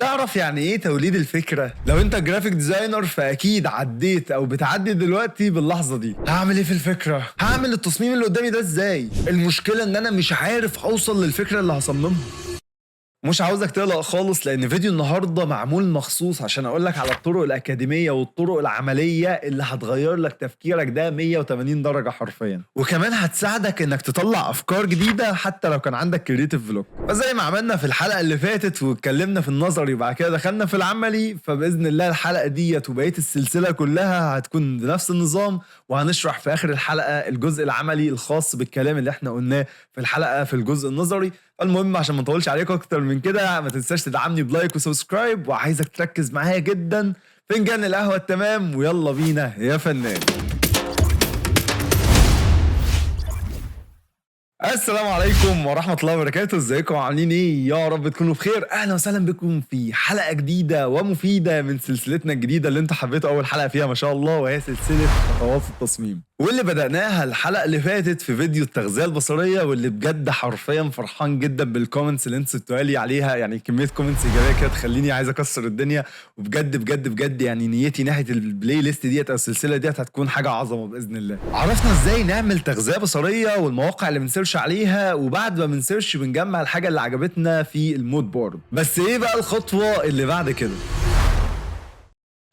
تعرف يعني ايه توليد الفكرة؟ لو انت جرافيك ديزاينر فاكيد عديت او بتعدي دلوقتي باللحظة دي. هعمل ايه في الفكرة؟ هعمل التصميم اللي قدامي ده ازاي؟ المشكلة ان انا مش عارف اوصل للفكرة اللي هصممها. مش عاوزك تقلق خالص، لان فيديو النهارده معمول مخصوص عشان اقولك على الطرق الاكاديميه والطرق العمليه اللي هتغير لك تفكيرك ده 180 درجه حرفيا، وكمان هتساعدك انك تطلع افكار جديده حتى لو كان عندك كرييتيف بلوك. فزي ما عملنا في الحلقه اللي فاتت واتكلمنا في النظري وبعد كده دخلنا في العملي، فباذن الله الحلقه ديت وبقيه السلسله كلها هتكون بنفس النظام، وهنشرح في اخر الحلقه الجزء العملي الخاص بالكلام اللي احنا قلناه في الحلقه في الجزء النظري. المهم عشان ما نطولش عليكم اكتر من كده، ما تنساش تدعمني بلايك وسبسكرايب، وعايزك تركز معايا جدا. فنجان القهوه التمام ويلا بينا يا فنان. السلام عليكم ورحمة الله وبركاته، ازيكم عاملين ايه؟ يا رب تكونوا بخير. اهلا وسهلا بكم في حلقة جديدة ومفيدة من سلسلتنا الجديدة اللي انتوا حبيتوا اول حلقة فيها ما شاء الله، وهي سلسلة خطوات التصميم، واللي بدأناها الحلقة اللي فاتت في فيديو التغذية البصرية، واللي بجد حرفيا فرحان جدا بالكومنتس اللي انتوا سبتوها لي عليها. يعني كمية كومنتس ايجابية كده تخليني عايز اكسر الدنيا، وبجد بجد بجد يعني نيتي ناحية البلاي ليست ديت او السلسلة ديت هتكون حاجة عظمة بإذن الله. عرفنا ازاي نعمل تغذية بصرية والمواقع اللي بنسيرش عليها، وبعد ما بنسيرش بنجمع الحاجة اللي عجبتنا في المود بورد. بس ايه بقى الخطوة اللي بعد كده؟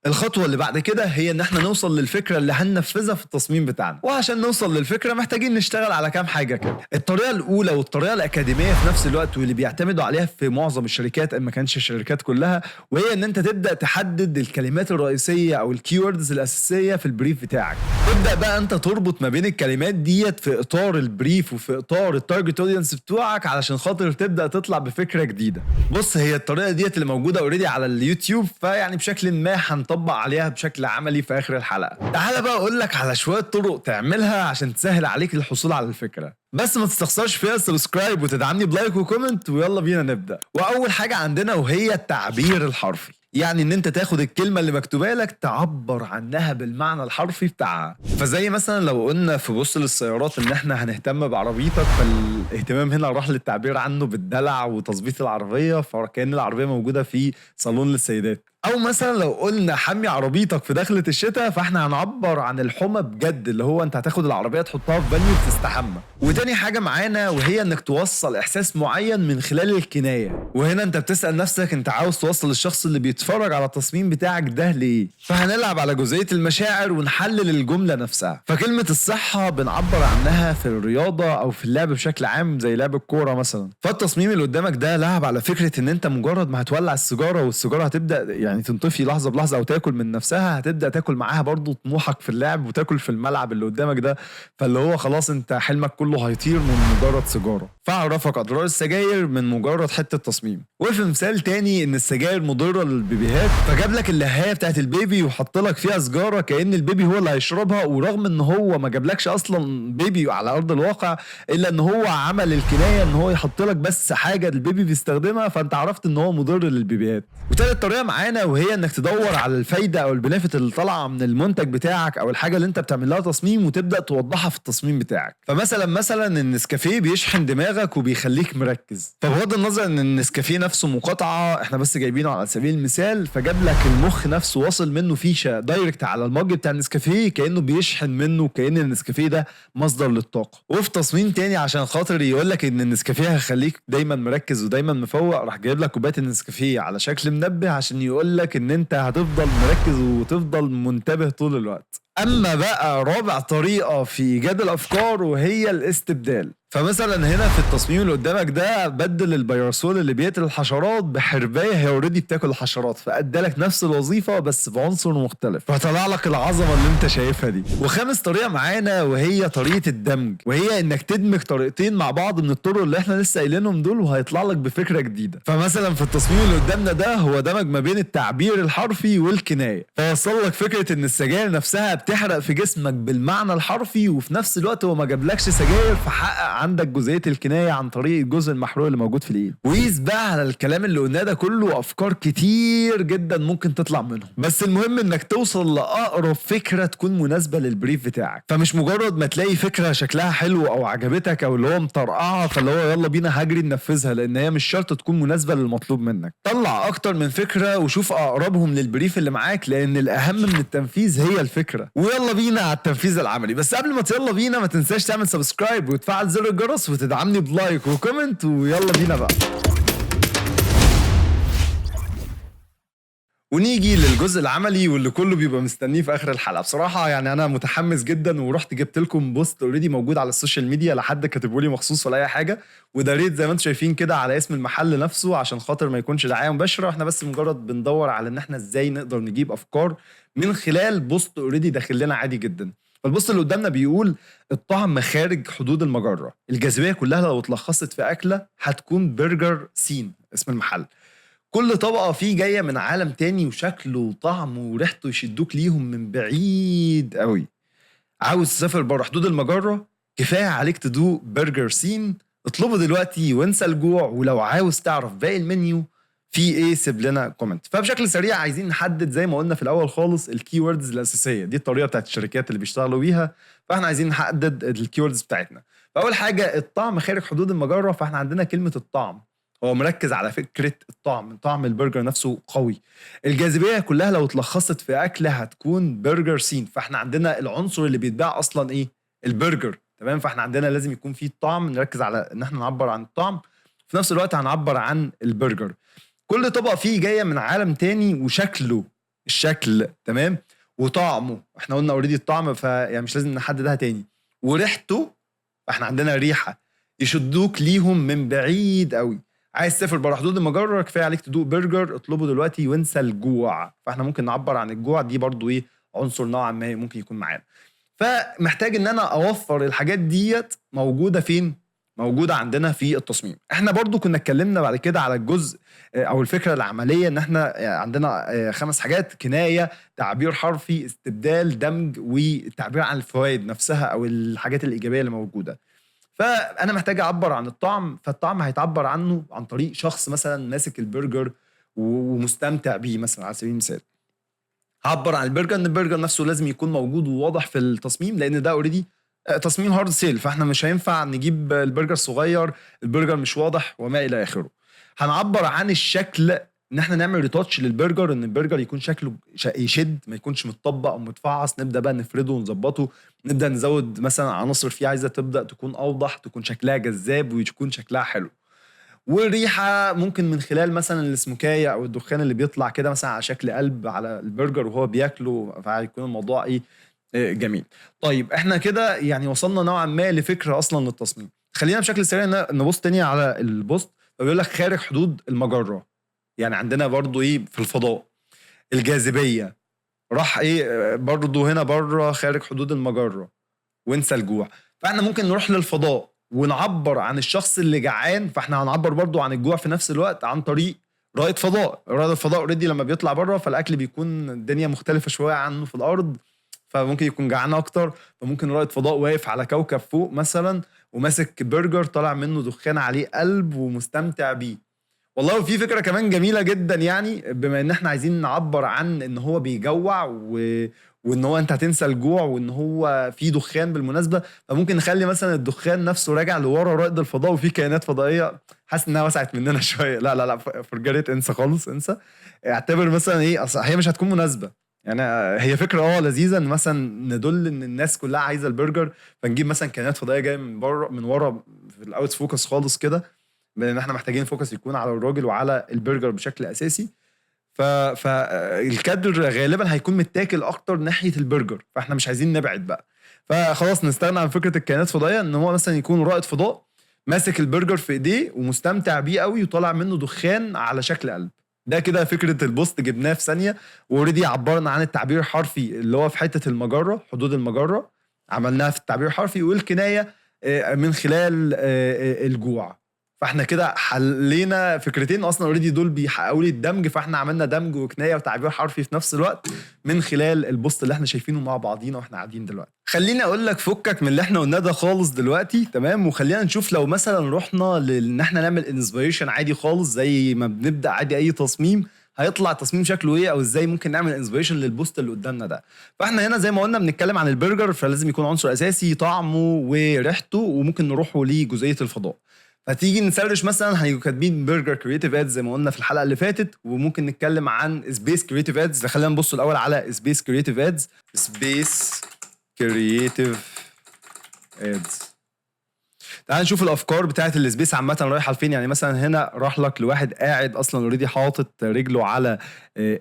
الخطوة اللي بعد كده هي ان احنا نوصل للفكرة اللي هننفذها في التصميم بتاعنا، وعشان نوصل للفكرة محتاجين نشتغل على كام حاجة كده. الطريقة الاولى والطريقة الاكاديمية في نفس الوقت، واللي بيعتمدوا عليها في معظم الشركات ان ما كانش الشركات كلها، وهي ان انت تبدأ تحدد الكلمات الرئيسية او الكيوردز الاساسية في البريف بتاعك. تبدأ بقى انت تربط ما بين الكلمات ديت في اطار البريف وفي اطار التارجت اودينس بتوعك، علشان خاطر تبدأ تطلع بفكرة جديدة. بص، هي الطريقة ديت اللي موجودة اوريدي على اليوتيوب، فيعني بشكل ما هنطبق عليها بشكل عملي في اخر الحلقه. تعال بقى اقول لك على شويه طرق تعملها عشان تسهل عليك الحصول على الفكره، بس ما تستخسرش فيها السبسكرايب وتدعمني بلايك وكومنت، ويلا بينا نبدا. واول حاجه عندنا وهي التعبير الحرفي، يعني ان انت تاخد الكلمه اللي مكتوبه لك تعبر عنها بالمعنى الحرفي بتاعها. فزي مثلا لو قلنا في بص للسيارات ان احنا هنهتم بعربيتك، فالاهتمام هنا راح للتعبير عنه بالدلع وتظبيط العربيه، فكأن العربيه موجوده في صالون للسيدات. او مثلا لو قلنا حمي عربيتك في دخلة الشتاء، فاحنا هنعبر عن الحمى بجد، اللي هو انت هتاخد العربيه تحطها في بانيو وتستحمى. وتاني حاجه معانا وهي انك توصل احساس معين من خلال الكنايه، وهنا انت بتسال نفسك انت عاوز توصل للشخص اللي بيتفرج على التصميم بتاعك ده ليه. فهنلعب على جزئيه المشاعر ونحلل الجمله نفسها. فكلمه الصحه بنعبر عنها في الرياضه او في اللعب بشكل عام زي لعب الكوره مثلا. فالتصميم اللي قدامك ده لعب على فكره ان انت مجرد ما هتولع السيجاره والسيجاره هتبدا يعني تنطفي لحظه بلحظه او تاكل من نفسها، هتبدا تاكل معاها برضو طموحك في اللعب وتاكل في الملعب اللي قدامك ده. فاللي هو خلاص انت حلمك كله هيطير من مجرد سيجاره. فعرفك اضرار السجاير من مجرد حته تصميم. وفي مثال تاني ان السجاير مضره للبيبيهات، فجاب لك اللهايه بتاعت البيبي وحط لك فيها سجاره كأن البيبي هو اللي هيشربها، ورغم ان هو ما جابلكش اصلا بيبي على ارض الواقع، الا ان هو عمل الكنايه ان هو يحط لك بس حاجه البيبي بيستخدمها، فانت عرفت ان هو مضر للبيبيهات. وتالت طريقه معانا وهي انك تدور على الفايده او البنفيت اللي طالعه من المنتج بتاعك او الحاجه اللي انت بتعمل لها تصميم، وتبدا توضحها في التصميم بتاعك. فمثلا النسكافيه بيشحن دماغك وبيخليك مركز، فبغض النظر ان النسكافيه نفسه مقاطعه احنا بس جايبينه على سبيل المثال، فجاب لك المخ نفسه واصل منه فيشه دايركت على المج بتاع النسكافيه كانه بيشحن منه، كأن النسكافيه ده مصدر للطاقه. وفي تصميم تاني عشان خاطر يقول لك ان النسكافيه هيخليك دايما مركز ودايما مفوق، راح جايب لك كوبايه النسكافيه على شكل منبه عشان يقول لك ان انت هتفضل مركز وتفضل منتبه طول الوقت. اما بقى رابع طريقه في ايجاد الافكار وهي الاستبدال. فمثلا هنا في التصميم اللي قدامك ده بدل البيرسول اللي بيقتل الحشرات بحربايه هي اوريدي بتاكل الحشرات، فادالك نفس الوظيفه بس بعنصر مختلف، فطلع لك العظمه اللي انت شايفها دي. وخامس طريقه معانا وهي طريقه الدمج، وهي انك تدمج طريقتين مع بعض من الطرق اللي احنا لسه قايلينهم دول، وهيطلع لك بفكره جديده. فمثلا في التصميم اللي قدامنا ده هو دمج ما بين التعبير الحرفي والكنايه، فوصل لك فكره ان السجاير نفسها بتحرق في جسمك بالمعنى الحرفي، وفي نفس الوقت هو ما جابلكش سجاير، فحقق عندك جزئيه الكنايه عن طريق الجزء المحروق اللي موجود في الايد. وقيس بقى على الكلام اللي قلناه ده كله افكار كتير جدا ممكن تطلع منهم، بس المهم انك توصل لاقرب فكره تكون مناسبه للبريف بتاعك. فمش مجرد ما تلاقي فكره شكلها حلو او عجبتك او اللي هو مطرقعه فاللي هو يلا بينا هجري ننفذها، لان هي مش شرط تكون مناسبه للمطلوب منك. طلع اكتر من فكره وشوف اقربهم للبريف اللي معاك، لان الاهم من التنفيذ هي الفكره. ويلا بينا على التنفيذ العملي. بس قبل ما يلا بينا ما تنساش تعمل سبسكرايب وتفعل زر الجرس وتدعمني بلايك وكومنت، ويلا بينا بقى. ونيجي للجزء العملي واللي كله بيبقى مستنيه في اخر الحلقه. بصراحه يعني انا متحمس جدا، ورحت جبت لكم بوست اوريدي موجود على السوشيال ميديا، لحد كاتبه لي مخصوص ولا اي حاجه، وداريت زي ما انتم شايفين كده على اسم المحل نفسه عشان خاطر ما يكونش دعايه مباشره. احنا بس مجرد بندور على ان احنا ازاي نقدر نجيب افكار من خلال بوست اوريدي داخل لنا عادي جدا. فالبوست اللي قدامنا بيقول الطعم خارج حدود المجره، الجاذبيه كلها لو اتلخصت في اكله هتكون برجر سين اسم المحل. كل طبقة فيه جاية من عالم تاني، وشكله وطعمه وريحته يشدوك ليهم من بعيد قوي. عاوز تسافر بره حدود المجرة؟ كفاية عليك تدوق برجر سين. اطلبه دلوقتي وانسى الجوع. ولو عاوز تعرف باقي المنيو في ايه سيب لنا كومنت. فبشكل سريع عايزين نحدد زي ما قلنا في الاول خالص الكي ووردز الاساسيه، دي الطريقه بتاعت الشركات اللي بيشتغلوا بيها. فاحنا عايزين نحدد الكي ووردز بتاعتنا. فاول حاجه الطعم خارج حدود المجره، فاحنا عندنا كلمه الطعم، هو مركز على فكره الطعم، طعم البرجر نفسه قوي. الجاذبيه كلها لو اتلخصت في اكله هتكون برجر سين، فاحنا عندنا العنصر اللي بيتباع اصلا ايه؟ البرجر. تمام، فاحنا عندنا لازم يكون فيه الطعم، نركز على ان احنا نعبر عن الطعم، في نفس الوقت هنعبر عن البرجر. كل طبقه فيه جايه من عالم تاني، وشكله الشكل تمام، وطعمه احنا قلنا اوريدي الطعم فيعني مش لازم نحددها تاني، وريحته احنا عندنا ريحه يشدوك ليهم من بعيد قوي. عايز تسافر بره حدود المجره؟ كفايه عليك تدوق برجر، اطلبه دلوقتي وانسى الجوع. فاحنا ممكن نعبر عن الجوع، دي برضو ايه عنصر نوعا ما ممكن يكون معانا. فمحتاج ان انا اوفر الحاجات ديت موجوده فين؟ موجوده عندنا في التصميم. احنا برضو كنا اتكلمنا بعد كده على الجزء او الفكره العمليه، ان احنا عندنا 5 حاجات: كنايه، تعبير حرفي، استبدال، دمج، والتعبير عن الفوائد نفسها او الحاجات الايجابيه اللي موجوده. فانا محتاج اعبر عن الطعم، فالطعم هيتعبر عنه عن طريق شخص مثلا ماسك البرجر ومستمتع بيه مثلا على سبيل المثال. هعبر عن البرجر ان البرجر نفسه لازم يكون موجود وواضح في التصميم، لان ده اوريدي تصميم هارد سيل، فاحنا مش هينفع نجيب البرجر صغير البرجر مش واضح وما الى اخره. هنعبر عن الشكل، ان احنا نعمل ريتاتش للبرجر، ان البرجر يكون شكله يشد، ما يكونش متطبق او متفعص. نبدا بقى نفرده ونظبطه، نبدا نزود مثلا عناصر فيه عايزه تبدا تكون اوضح، تكون شكلها جذاب ويكون شكلها حلو. والريحه ممكن من خلال مثلا السموكايه او الدخان اللي بيطلع كده مثلا على شكل قلب على البرجر وهو بياكله، فهيكون الموضوع ايه جميل. طيب احنا كده يعني وصلنا نوعا ما لفكره اصلا للتصميم. خلينا بشكل سريع نبص تاني على البوست. فبيقول لك خارج حدود المجره، يعني عندنا برضو ايه في الفضاء الجاذبيه، راح ايه برضو هنا بره خارج حدود المجره وانسى الجوع. فاحنا ممكن نروح للفضاء ونعبر عن الشخص اللي جعان، فاحنا هنعبر برضو عن الجوع في نفس الوقت عن طريق رائد فضاء. رائد الفضاء اوريدي لما بيطلع بره فالاكل بيكون الدنيا مختلفه شويه عنه في الارض، فممكن يكون جعان اكتر. فممكن رائد فضاء واقف على كوكب فوق مثلا وماسك برجر طالع منه دخان عليه قلب ومستمتع بيه. والله في فكره كمان جميله جدا، يعني بما ان احنا عايزين نعبر عن ان هو بيجوع وان هو انت هتنسى الجوع وان هو في دخان بالمناسبه، فممكن نخلي مثلا الدخان نفسه راجع لورا رائد الفضاء وفي كائنات فضائيه. حاسس انها وسعت مننا شويه. لا لا لا فرجريت، انسى خالص، انسى. اعتبر مثلا ايه، اصل هي مش هتكون مناسبه. يعني هي فكره لذيذه ان مثلا ندل ان الناس كلها عايزه البرجر، فنجيب مثلا كائنات فضائيه جايه من بره من ورا في الاوت فوكس خالص كده، لان احنا محتاجين فوكس يكون على الراجل وعلى البرجر بشكل اساسي. فالكادر غالبا هيكون متاكل اكتر ناحيه البرجر، فاحنا مش عايزين نبعد بقى. فخلاص نستغنى عن فكره الكائنات الفضائيه، ان هو مثلا يكون رائد فضاء ماسك البرجر في ايديه ومستمتع بيه قوي وطالع منه دخان على شكل قلب. ده كده فكره البوست جبناها في ثانيه، واوريدي عبرنا عن التعبير الحرفي اللي هو في حته المجره حدود المجره، عملناها في التعبير الحرفي، والكنايه من خلال الجوع. فاحنا كده حلينا فكرتين اصلا اوريدي دول بيحققوا لي الدمج، فاحنا عملنا دمج وكنايه وتعبير حرفي في نفس الوقت من خلال البوست اللي احنا شايفينه مع بعضينا واحنا قاعدين دلوقتي. خليني اقول لك فكك من اللي احنا قلناه ده خالص دلوقتي، تمام؟ وخلينا نشوف لو مثلا رحنا لان احنا نعمل انسبيريشن عادي خالص زي ما بنبدا عادي اي تصميم، هيطلع التصميم شكله ايه، او ازاي ممكن نعمل انسبيريشن للبوست اللي قدامنا ده. فاحنا هنا زي ما قلنا بنتكلم عن البرجر، فلازم يكون عنصر اساسي طعمه وريحته، وممكن نروحوا لجزئيه الفضاء. فتيجي نسرش مثلا هيبقوا كاتبين برجر كرييتيف ادز زي ما قلنا في الحلقه اللي فاتت، وممكن نتكلم عن سبيس كرييتيف ادز. خلينا نبص الاول على سبيس كرييتيف ادز. سبيس كرييتيف ادز، تعال نشوف الافكار بتاعت السبيس عامه رايحه لفين. يعني مثلا هنا راح لك لواحد قاعد اصلا اوريدي حاطط رجله على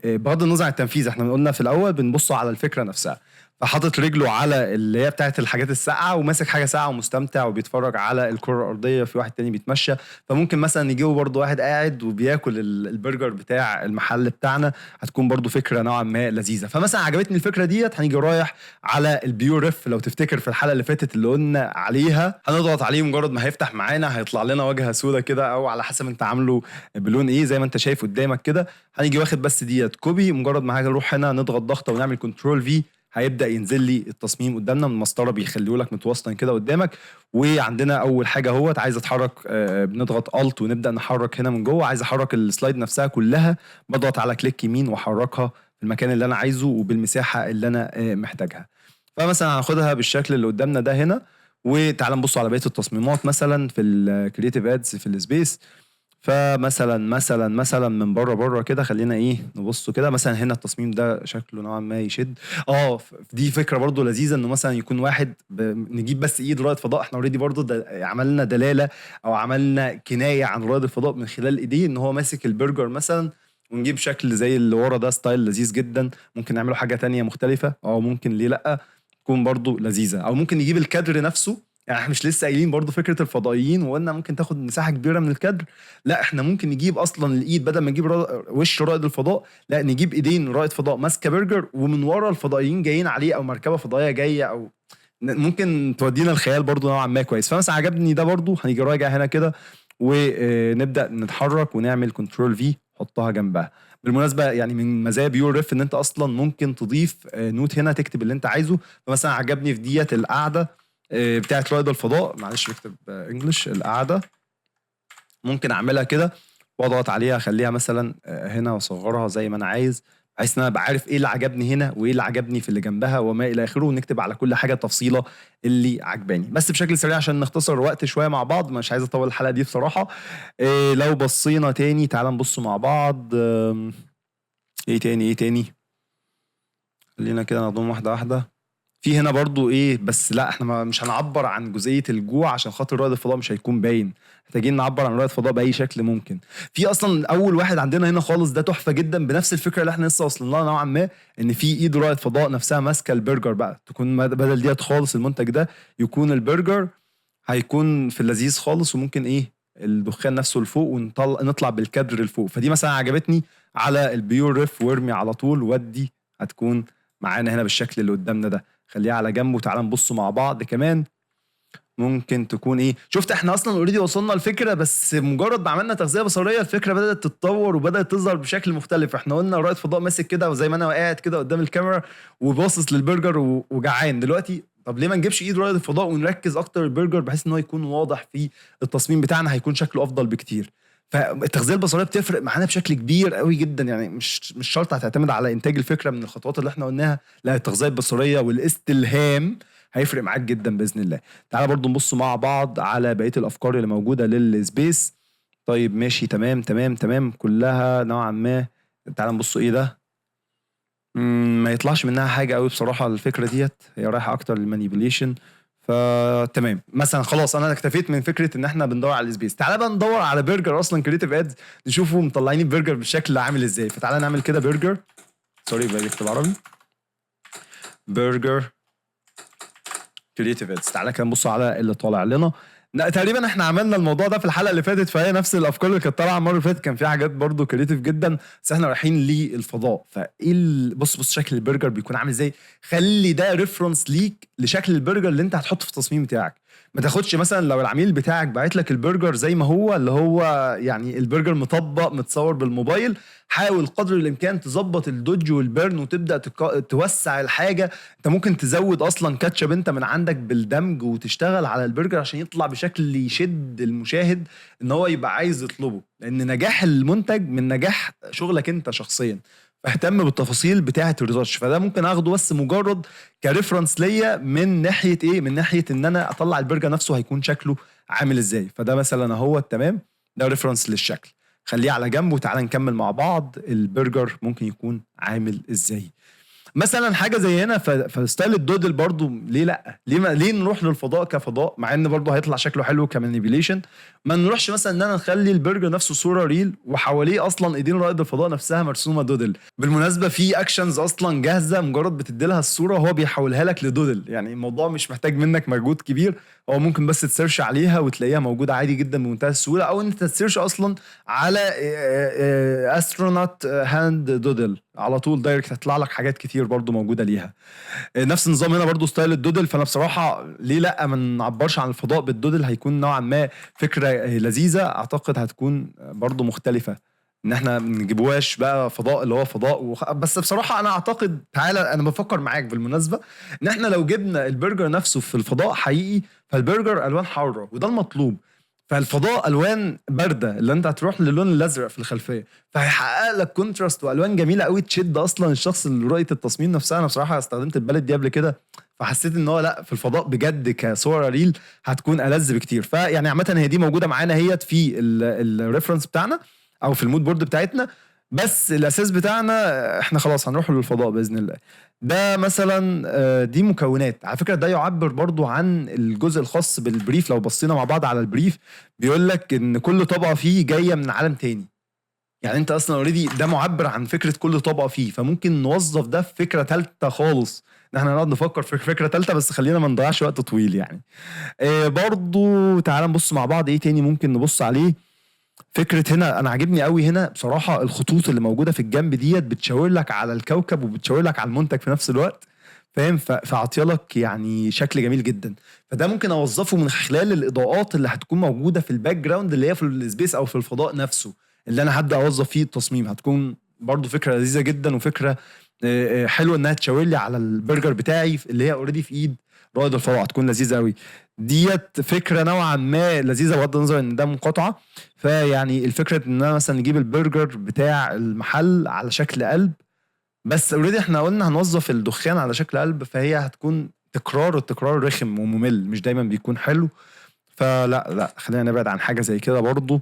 بغض النظر عن التنفيذ، احنا قلنا في الاول بنبص على الفكره نفسها، فحاطط رجله على اللي هي بتاعت الحاجات الساقعه وماسك حاجه ساقعه ومستمتع وبيتفرج على الكره الارضيه، في واحد تاني بيتمشى. فممكن مثلا نجيبه برضو واحد قاعد وبياكل البرجر بتاع المحل بتاعنا، هتكون برضو فكره نوعا ما لذيذه. فمثلا عجبتني الفكره ديت، هنيجي رايح على البيور ريف. لو تفتكر في الحلقه اللي فاتت اللي قلنا عليها، هنضغط عليه مجرد ما هيفتح معانا هيطلع لنا واجهه سودة كده، او على حسب انت عامله بلون ايه زي ما انت شايف قدامك كده. هنيجي واخد بس ديت كوبي، مجرد ما هاجي نروح هنا نضغط ضغطه ونعمل كنترول في، هيبدا ينزل لي التصميم قدامنا من مسطره بيخليه لك متوسطا كده قدامك. وعندنا اول حاجه اهوت، عايز اتحرك بنضغط الت ونبدا نحرك هنا من جوه. عايز احرك السلايد نفسها كلها، بضغط على كليك يمين واحركها في المكان اللي انا عايزه وبالمساحه اللي انا محتاجها. فمثلا هاخدها بالشكل اللي قدامنا ده هنا. وتعال نبص على بقيه التصميمات مثلا في الكرييتيف ادز في السبيس. فمثلا من بره كده خلينا ايه نبص كده. مثلا هنا التصميم ده شكله نوعا ما يشد. دي فكره برضو لذيذه، انه مثلا يكون واحد نجيب بس ايد رائد فضاء. احنا اوريدي برضو عملنا دلاله او عملنا كنايه عن رائد الفضاء من خلال ايديه، ان هو ماسك البرجر مثلا، ونجيب شكل زي اللي ورا ده ستايل لذيذ جدا. ممكن نعمله حاجه تانية مختلفه، او ممكن ليه لا تكون برضو لذيذه. او ممكن نجيب الكادر نفسه. يعني احنا مش لسه قايلين برضو فكره الفضائيين وقلنا ممكن تاخد مساحه كبيره من الكادر؟ لا، احنا ممكن نجيب اصلا الايد، بدل ما نجيب وش رائد الفضاء، لا نجيب ايدين رائد فضاء ماسكه برجر، ومن ورا الفضائيين جايين عليه، او مركبه فضائيه جايه، او ممكن تودينا الخيال برضو نوعا ما كويس. فمثلا عجبني ده برضو، هنيجي راجع هنا كده ونبدا نتحرك ونعمل كنترول في، حطها جنبها. بالمناسبه يعني من مزايا بيور ريف ان انت اصلا ممكن تضيف نوت هنا تكتب اللي انت عايزه. فمثلا عجبني في ديت القعده بتاعت رائد الفضاء، معلش بكتب انجلش، القعده ممكن اعملها كده واضغط عليها اخليها مثلا هنا واصغرها زي ما انا عايز، بحيث ان انا بعرف ايه اللي عجبني هنا وايه اللي عجبني في اللي جنبها وما الى اخره، ونكتب على كل حاجه تفصيله اللي عجباني. بس بشكل سريع عشان نختصر الوقت شويه مع بعض، مش عايز اطول الحلقه دي بصراحه. لو بصينا تاني، تعال نبص مع بعض. ايه تاني خلينا كده نضم واحده واحده. في هنا برضو ايه، بس لا احنا مش هنعبر عن جزئيه الجوع عشان خاطر رائد الفضاء مش هيكون باين. محتاجين نعبر عن رائد الفضاء باي شكل ممكن. في اصلا اول واحد عندنا هنا خالص ده تحفه جدا، بنفس الفكره اللي احنا لسه واصلين لها نوعا ما، ان في ايد رائد فضاء نفسها ماسكه البرجر بقى، تكون بدل ديت خالص المنتج ده يكون البرجر، هيكون في اللذيذ خالص. وممكن ايه الدخان نفسه لفوق ونطلع بالكادر لفوق. فدي مثلا عجبتني على البيور ريف، وارمي على طول ودي هتكون معانا هنا بالشكل اللي قدامنا ده. خليها على جنب وتعالى نبص مع بعض كمان. ممكن تكون ايه، شفت احنا اصلا اوريدي وصلنا الفكره، بس مجرد ما عملنا تغذيه بصريه الفكره بدات تتطور وبدات تظهر بشكل مختلف. احنا قلنا رائد فضاء ماسك كده وزي ما انا قاعد كده قدام الكاميرا وباصص للبرجر وجعان دلوقتي. طب ليه ما نجيبش ايد رائد الفضاء ونركز اكتر البرجر بحيث ان هو يكون واضح في التصميم بتاعنا، هيكون شكله افضل بكتير. فالتغذيه البصريه بتفرق معانا بشكل كبير قوي جدا. يعني مش شرط هتعتمد على انتاج الفكره من الخطوات اللي احنا قلناها، لا التغذيه البصريه والاستلهام هيفرق معاك جدا باذن الله. تعالى برضو نبص مع بعض على بقيه الافكار اللي موجوده للسبيس. طيب ماشي، تمام كلها نوعا ما. تعالى نبص ايه ده. ما يطلعش منها حاجه قوي بصراحه الفكره ديت، هي رايحه اكتر للمانيبيوليشن. فتمام مثلا خلاص انا اكتفيت من فكره ان احنا بندور على السبيس. تعالى بقى ندور على برجر اصلا كريتيف ادز، نشوفوا مطلعين البرجر بالشكل اللي عامل ازاي. فتعالى نعمل كده برجر، سوري بكتب عربي، برجر كريتيف ادز. تعالى كده نبص على اللي طالع لنا. تقريبا احنا عملنا الموضوع ده في الحلقه اللي فاتت، فهي نفس الافكار اللي كانت طالعه المره اللي فاتت، كان فيها حاجات برضو كريتيف جدا، بس احنا رايحين للفضاء. فايه بص شكل البرجر بيكون عامل ازاي. خلي ده ريفرنس ليك لشكل البرجر اللي انت هتحطه في التصميم بتاعك. ما تاخدش مثلا لو العميل بتاعك باعت لك البرجر زي ما هو، اللي هو يعني البرجر مطبق متصور بالموبايل، حاول قدر الامكان تظبط الدوج والبرن وتبدا توسع الحاجه. انت ممكن تزود اصلا كاتشب انت من عندك بالدمج وتشتغل على البرجر عشان يطلع بشكل يشد المشاهد ان هو يبقى عايز يطلبه، لان نجاح المنتج من نجاح شغلك انت شخصيا. فاهتم بالتفاصيل بتاعه الريتاتش. فده ممكن اخده بس مجرد كريفرنس ليا من ناحيه ايه، من ناحيه ان انا اطلع البرجر نفسه هيكون شكله عامل ازاي. فده مثلا اهو تمام، ده ريفرنس للشكل، خليه على جنب وتعالى نكمل مع بعض البرجر ممكن يكون عامل ازاي. مثلا حاجه زي هنا فستايل الدودل برضو ليه لا، ليه نروح للفضاء كفضاء مع ان برضو هيطلع شكله حلو كمانيبيليشن؟ ما نروحش مثلا ان انا نخلي البرجر نفسه صوره ريل وحواليه اصلا ايدين رائد الفضاء نفسها مرسومه دودل. بالمناسبه في اكشنز اصلا جاهزه مجرد بتدي لها الصوره وهو بيحولها لك لدودل، يعني الموضوع مش محتاج منك مجهود كبير، هو ممكن بس تسيرش عليها وتلاقيها موجوده عادي جدا بمنتهى السهوله، او انت تسيرش اصلا على استرونوت هاند دودل على طول دايركت هتطلع لك حاجات كتير برضو موجوده ليها. نفس النظام هنا برضو ستايل الدودل. فانا بصراحه ليه لا ما نعبرش عن الفضاء بالدودل، هيكون نوعا ما فكره لذيذه، اعتقد هتكون برضو مختلفه ان احنا ما نجيبوهاش بقى فضاء اللي هو فضاء بس بصراحه انا اعتقد، تعالى انا بفكر معاك بالمناسبه ان احنا لو جبنا البرجر نفسه في الفضاء حقيقي فالبرجر الوان حاره وده المطلوب، فالفضاء الوان بارده اللي انت هتروح للون الازرق في الخلفيه، فهيحقق لك كونتراست والوان جميله قوي تشد اصلا الشخص اللي رؤيه التصميم نفسها. انا بصراحه استخدمت الباليت دي قبل كده فحسيت ان هو لا في الفضاء بجد كصوره ريل هتكون ألذ بكتير. فيعني عامه هي دي موجوده معانا هي في الريفرنس بتاعنا او في المود بورد بتاعتنا، بس الاساس بتاعنا احنا خلاص هنروح للفضاء باذن الله. ده مثلا دي مكونات. على فكره ده يعبر برضو عن الجزء الخاص بالبريف. لو بصينا مع بعض على البريف بيقول لك ان كل طبقه فيه جايه من عالم تاني، يعني انت اصلا اوريدي ده معبر عن فكره كل طبقه فيه، فممكن نوظف ده في فكره ثالثه خالص ان احنا نقعد نفكر في فكره ثالثه، بس خلينا ما نضيعش وقت طويل يعني. برضو تعال نبص مع بعض ايه تاني ممكن نبص عليه. فكره هنا انا عاجبني قوي هنا بصراحه الخطوط اللي موجوده في الجنب ديت بتشاور لك على الكوكب وبتشاور لك على المنتج في نفس الوقت، فاهم؟ فعطيلك يعني شكل جميل جدا. فده ممكن اوظفه من خلال الاضاءات اللي هتكون موجوده في الباك جراوند اللي هي في السبيس او في الفضاء نفسه اللي انا هبدا اوظف فيه التصميم. هتكون برضو فكره لذيذه جدا وفكره حلوه انها تشاور لي على البرجر بتاعي اللي هي اوريدي في ايد رائد الفضاء، هتكون لذيذه قوي. ديت فكره نوعا ما لذيذه بغض النظر ان ده مقاطعه. فيعني الفكره ان انا مثلا نجيب البرجر بتاع المحل على شكل قلب، بس اوريدي احنا قلنا هنوظف الدخان على شكل قلب، فهي هتكون تكرار، والتكرار رخم وممل مش دايما بيكون حلو. فلا خلينا نبعد عن حاجه زي كده برضو،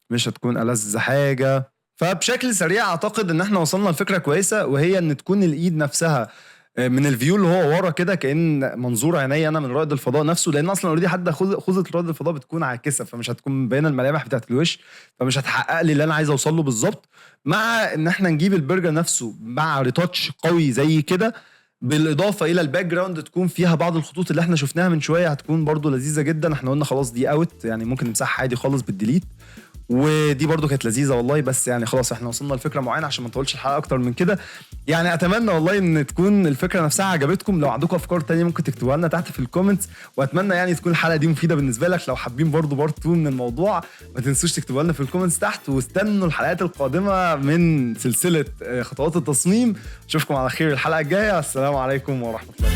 مش هتكون ألذ حاجه. فبشكل سريع اعتقد ان احنا وصلنا لفكره كويسه، وهي ان تكون الايد نفسها من الفيو اللي هو ورا كده كأن منظور عيني انا من رائد الفضاء نفسه، لان اصلا اوريدي حد خوذه رائد الفضاء بتكون عاكسه فمش هتكون باينه الملامح بتاعت الوش، فمش هتحقق لي اللي انا عايز اوصل له بالظبط. مع ان احنا نجيب البرجر نفسه مع ريتاتش قوي زي كده بالاضافه الى الباك جراوند تكون فيها بعض الخطوط اللي احنا شفناها من شويه، هتكون برضو لذيذه جدا. احنا قلنا خلاص دي اوت يعني ممكن نمسحها عادي خالص بالديليت، ودي برضو كانت لذيذه والله. بس يعني خلاص احنا وصلنا لفكره معينه عشان ما نطولش الحلقه اكتر من كده. يعني اتمنى والله ان تكون الفكره نفسها عجبتكم. لو عندكم افكار تانية ممكن تكتبوها لنا تحت في الكومنتس، واتمنى يعني تكون الحلقه دي مفيده بالنسبه لك. لو حابين برضو بارت 2 من الموضوع ما تنسوش تكتبوها لنا في الكومنتس تحت، واستنوا الحلقات القادمه من سلسله خطوات التصميم. اشوفكم على خير الحلقه الجايه. السلام عليكم ورحمه الله.